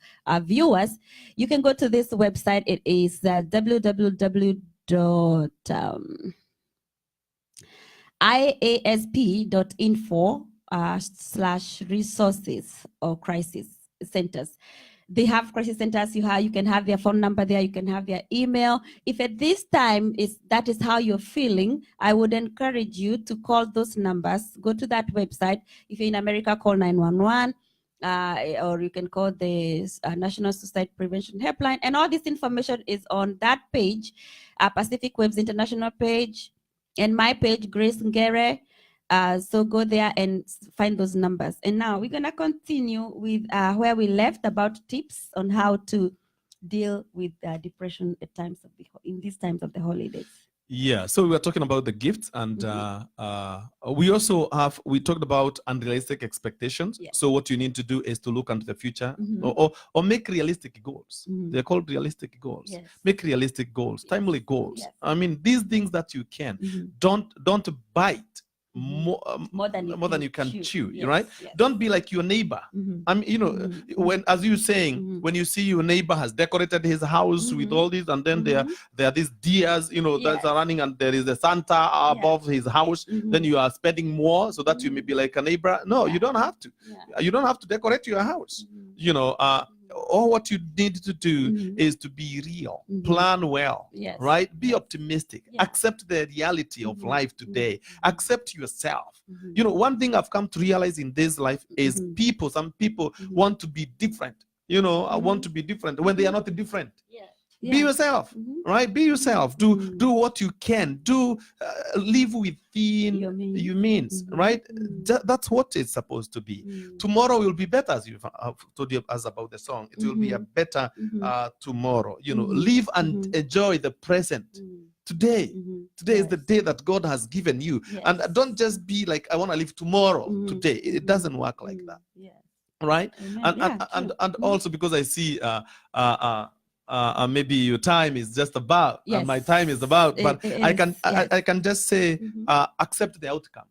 viewers. You can go to this website. It is www.iasp.info/resources or crisis centers. They have crisis centers. You can have their phone number there. You can have their email. If at this time that is how you're feeling, I would encourage you to call those numbers. Go to that website. If you're in America, call 911. or you can call the National Suicide Prevention Helpline. And all this information is on that page, Pacific Waves International page, and my page, Grace Ngere. So go there and find those numbers. And now we're gonna continue with where we left, about tips on how to deal with depression at times of in these times of the holidays. Yeah, so we were talking about the gifts, and we also we talked about unrealistic expectations. Yeah. So what you need to do is to look into the future, or make realistic goals. They're called realistic goals. Yes. Make realistic goals, timely goals. Yes. I mean, these things that you can. Don't bite more than you can chew. Yes, Right? yes. Don't be like your neighbor. I mean, when, as you saying, when you see your neighbor has decorated his house with all this, and then there are these deers, that are running, and there is a Santa above his house, then you are spending more so that you may be like a neighbor. No, you don't have to. You don't have to decorate your house. All what you need to do is to be real, plan well, Yes. right? Be optimistic, Yeah. accept the reality of life today, accept yourself. One thing I've come to realize in this life is some people want to be different. I want to be different when they are not different. Be yourself, right? Be yourself. Do what you can. Live within your means, right? That's what it's supposed to be. Tomorrow will be better, as you've told us about the song. It will be a better tomorrow. Live and enjoy the present. Today is the day that God has given you. Yes. And don't just be like, I want to live tomorrow today. It doesn't work like that. Yes. Right? Amen. And also because I see maybe your time is just about, and my time is about, but I can just say accept the outcome.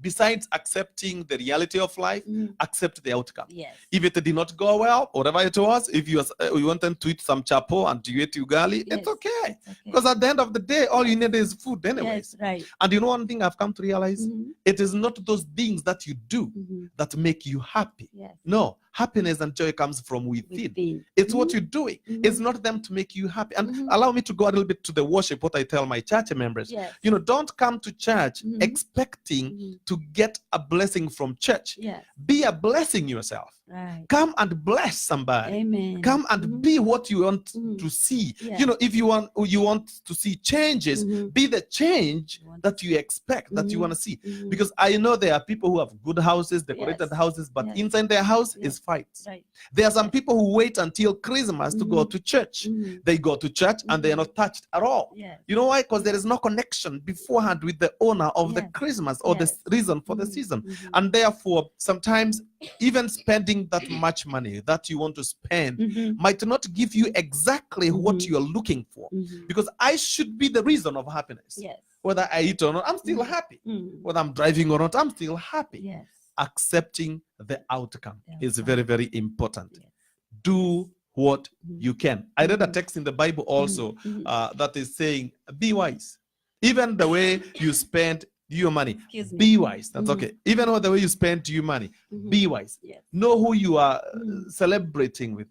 Besides accepting the reality of life, accept the outcome. Yes. If it did not go well, whatever it was, if you wanted to eat some chapo and you ate ugali, Yes, it's okay. Because at the end of the day, all you need is food anyways. Yes, right. And one thing I've come to realize, it is not those things that you do that make you happy. Yes. No, happiness and joy comes from within. It's what you're doing. It's not them to make you happy. And allow me to go a little bit to the worship, what I tell my church members. Yes. Don't come to church expecting to get a blessing from church. Yes. Be a blessing yourself. Right. Come and bless somebody. Amen. Come and be what you want to see. Yes. If you want to see changes, be the change that you expect, that you want to see. Because I know there are people who have good houses, decorated houses, but inside their house is fights. Right. There are some people who wait until Christmas to go to church. They go to church and they are not touched at all. Yes. You know why? Because there is no connection beforehand with the owner of the Christmas or the reason for the season. And therefore, sometimes even spending that much money that you want to spend might not give you exactly what you're looking for. Because I should be the reason of happiness. Yes. Whether I eat or not, I'm still happy. Whether I'm driving or not, I'm still happy. Yes. Accepting the outcome is very, very important. Yes. Do what you can. I read a text in the Bible also that is saying, be wise. Even the way you spend your money, be wise. That's okay. Even the way you spend your money, be wise. Yes. Know who you are celebrating with.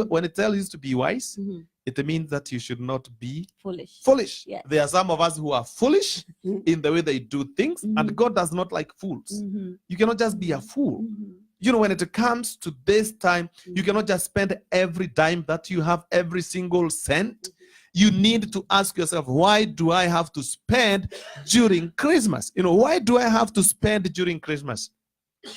When it tells you to be wise, it means that you should not be foolish. Yes. There are some of us who are foolish in the way they do things, and God does not like fools. You cannot just be a fool. When it comes to this time, you cannot just spend every dime that you have, every single cent. You need to ask yourself, why do I have to spend during Christmas? Why do I have to spend during Christmas?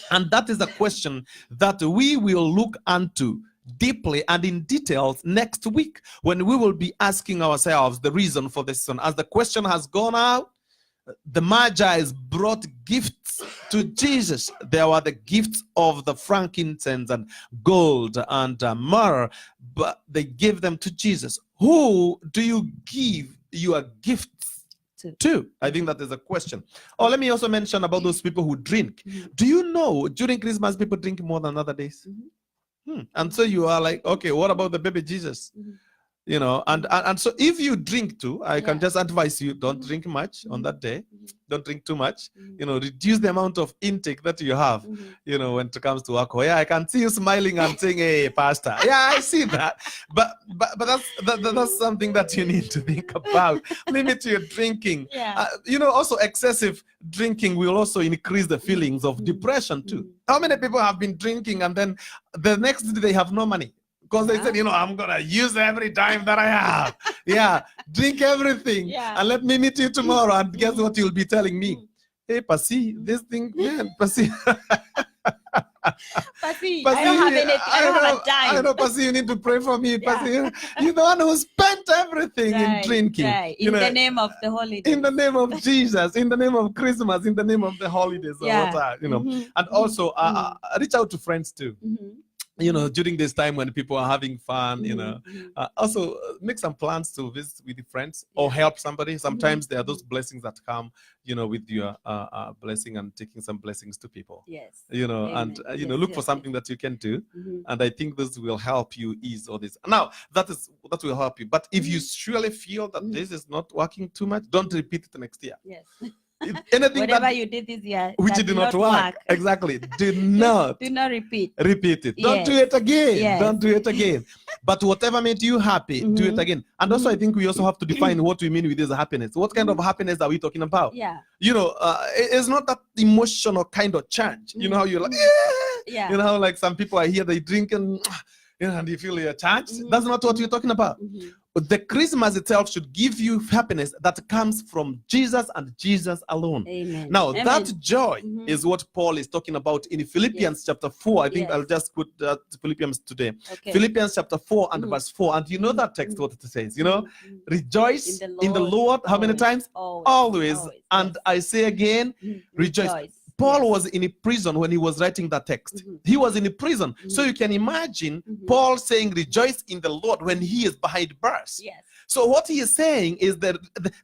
And that is a question that we will look into deeply and in details next week, when we will be asking ourselves the reason for this season. As the question has gone out, the Magi brought gifts to Jesus. There were the gifts of the frankincense and gold and myrrh, but they gave them to Jesus. Who do you give your gifts to? I think that is a question. Oh, let me also mention about those people who drink. Do you know during Christmas people drink more than other days? And so you are like, okay, what about the baby Jesus? And so if you drink too, I can Yeah. just advise you, don't drink much on that day. Don't drink too much. Reduce the amount of intake that you have, when it comes to alcohol. Yeah, I can see you smiling and saying, hey, pastor. Yeah, I see that. But that's something that you need to think about. Limit your drinking. Yeah. Also excessive drinking will also increase the feelings of depression too. How many people have been drinking and then the next day they have no money? Because they said, I'm going to use every time that I have. Yeah, drink everything. Yeah. And let me meet you tomorrow. And guess what you'll be telling me? Hey, Pasi, this thing, man, Pasi. Pasi, I don't have anything. I don't have a dime. I know, Pasi, you need to pray for me. Yeah. Pasi, you're the one who spent everything in drinking. Right. In the name of the holidays. In the name of Jesus, in the name of Christmas, in the name of the holidays. Yeah. And also reach out to friends too. During this time when people are having fun, also make some plans to visit with your friends or help somebody. Sometimes there are those blessings that come, with your blessing and taking some blessings to people. Yes. And look for something that you can do. And I think this will help you ease all this. Now, that will help you. But if you surely feel that this is not working too much, don't repeat it next year. Yes. Anything whatever you did this year which did not work. Exactly. Do not repeat it. Don't do it again. Yes. Don't do it again. But whatever made you happy, do it again. And also I think we also have to define what we mean with this happiness. What kind of happiness are we talking about? Yeah. It's not that emotional kind of change. You know how you're like, yeah. You know how like some people are here, they drink and you feel you're charged. That's not what we're talking about. The Christmas itself should give you happiness that comes from Jesus and Jesus alone. Amen. Now, Amen. that joy is what Paul is talking about in Philippians chapter 4. I think I'll just put that Philippians today. Okay. Philippians chapter 4 and verse 4. And you know that text, what it says, rejoice in the Lord. How many times? Always. And I say again, rejoice. Paul was in a prison when he was writing that text. He was in a prison. So you can imagine Paul saying, rejoice in the Lord when he is behind bars. Yes. So what he is saying is that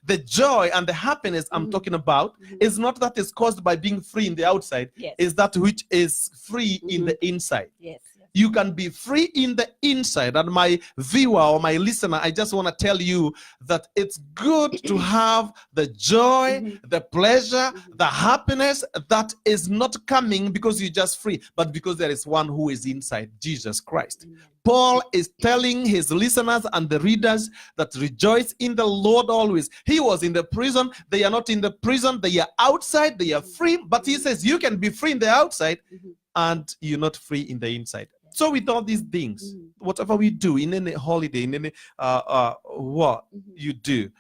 the joy and the happiness I'm talking about is not that is caused by being free in the outside, is that which is free in the inside. Yes. You can be free in the inside. And my viewer or my listener, I just want to tell you that it's good to have the joy, the pleasure, the happiness that is not coming because you're just free, but because there is one who is inside, Jesus Christ. Paul is telling his listeners and the readers that rejoice in the Lord always. He was in the prison. They are not in the prison. They are outside. They are free. But he says you can be free in the outside and you're not free in the inside. So with all these things, whatever we do in any holiday, in any what you do,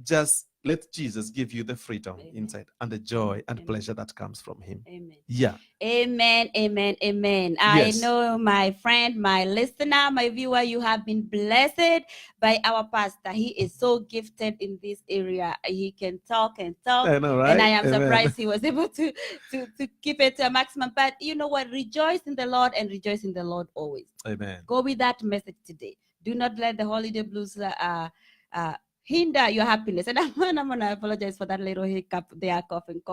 just let Jesus give you the freedom inside and the joy and pleasure that comes from him. Amen. Yeah. Amen. Amen. Amen. Yes. I know my friend, my listener, my viewer, you have been blessed by our pastor. He is so gifted in this area. He can talk and talk. I know, right? And I am Amen. surprised he was able to keep it to a maximum. But you know what? Rejoice in the Lord and rejoice in the Lord always. Amen. Go with that message today. Do not let the holiday blues hinder your happiness. And I'm gonna apologize for that little hiccup. They are coughing.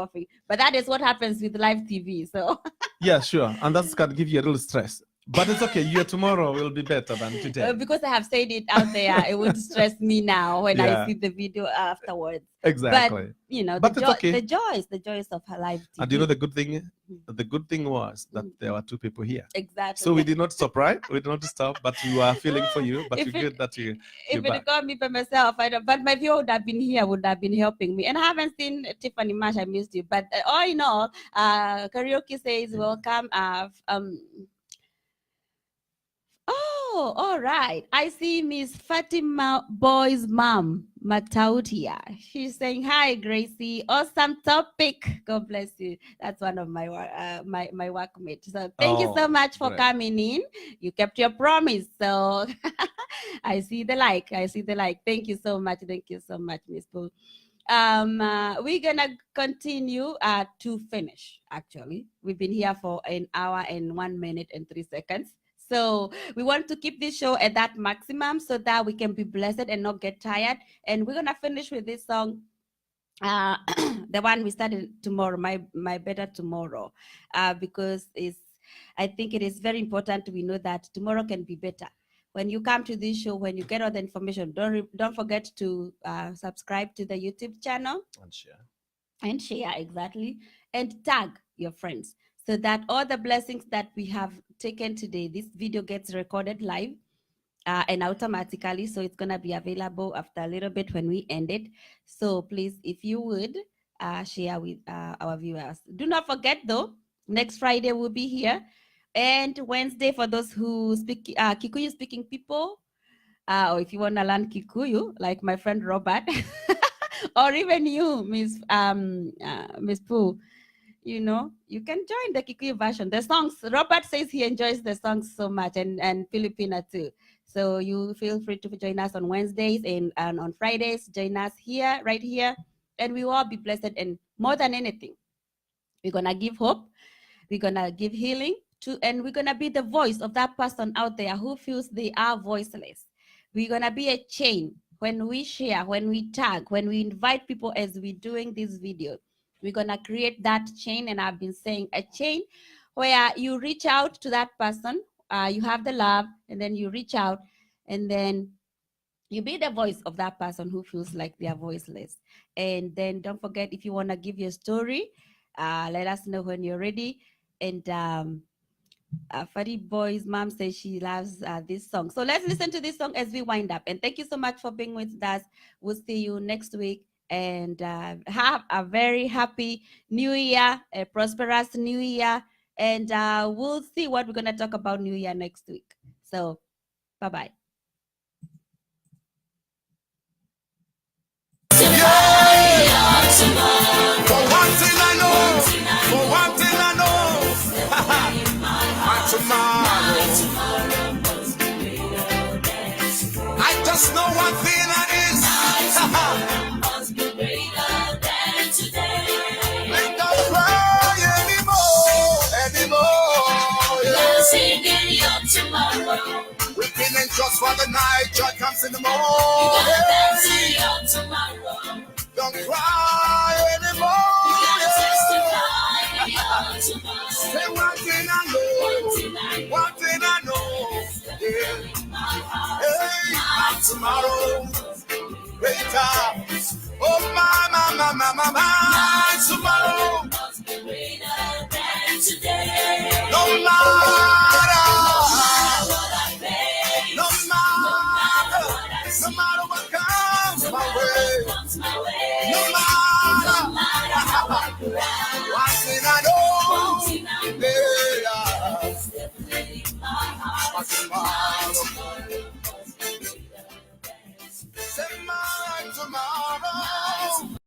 But that is what happens with live TV. So yeah, sure. And that can give you a little stress. But it's okay. Your tomorrow will be better than today. Because I have said it out there, it would stress me now when I see the video afterwards. Exactly. But you know, but it's okay. the joys of her life. And you know the good thing? The good thing was that there were two people here. Exactly. So we did not stop, right? We did not stop, but we were feeling for you. But If you're good that you. If it got me by myself, I don't. But my viewer would have been here, would have been helping me. And I haven't seen Tiffany Marsh. I missed you. But all in all, karaoke says welcome. Oh, all right. I see Miss Fatima Boy's mom, Matautia. She's saying, hi, Gracie. Awesome topic. God bless you. That's one of my my workmates. So thank you so much for coming in. You kept your promise. So I see the like. Thank you so much. Thank you so much, Miss Boo. We're gonna continue to finish. Actually, we've been here for an hour and 1 minute and 3 seconds. So we want to keep this show at that maximum so that we can be blessed and not get tired. And we're gonna finish with this song, the one we started tomorrow, my better tomorrow, because I think it is very important we know that tomorrow can be better. when you come to this show, when you get all the information, don't forget to subscribe to the YouTube channel and share exactly, and tag your friends so that all the blessings that we have taken today, this video gets recorded live and automatically, so it's gonna be available after a little bit when we end it. So please, if you would share with our viewers. Do not forget though, next Friday we'll be here, and Wednesday for those who speak Kikuyu speaking people, or if you want to learn Kikuyu like my friend Robert or even you, Miss Pooh, you know, you can join the Kikuyu version. The songs, Robert says he enjoys the songs so much, and Filipina too. So you feel free to join us on Wednesdays and on Fridays. Join us here, right here, and we will all be blessed. And more than anything, we're gonna give hope, we're gonna give healing to, and we're gonna be the voice of that person out there who feels they are voiceless. We're gonna be a chain. When we share, when we tag, when we invite people as we're doing this video, we're gonna create that chain. And I've been saying a chain where you reach out to that person, you have the love, and then you reach out, and then you be the voice of that person who feels like they are voiceless. And then don't forget, if you wanna give your story, let us know when you're ready. And Fadi Boy's mom says she loves this song. So let's listen to this song as we wind up. And thank you so much for being with us. We'll see you next week. And have a very happy New Year, a prosperous New Year. And we'll see what we're going to talk about New Year next week. So bye-bye. I just know one thing that is must be greater than today. We don't cry anymore. We're singing your tomorrow. We've been in just for the night, joy comes in the We're gonna dance morning. to your tomorrow. Don't cry anymore. We're gonna testify your tomorrow. Say one thing I know, one thing I know. Yeah. Hey, my tomorrow, greater. Oh my tomorrow. Must be greater than today. No matter, What I face, no matter what comes my way, comes my way. no matter How I cry, one thing I know, one thing I know. yeah, Definitely my heart. my tomorrow.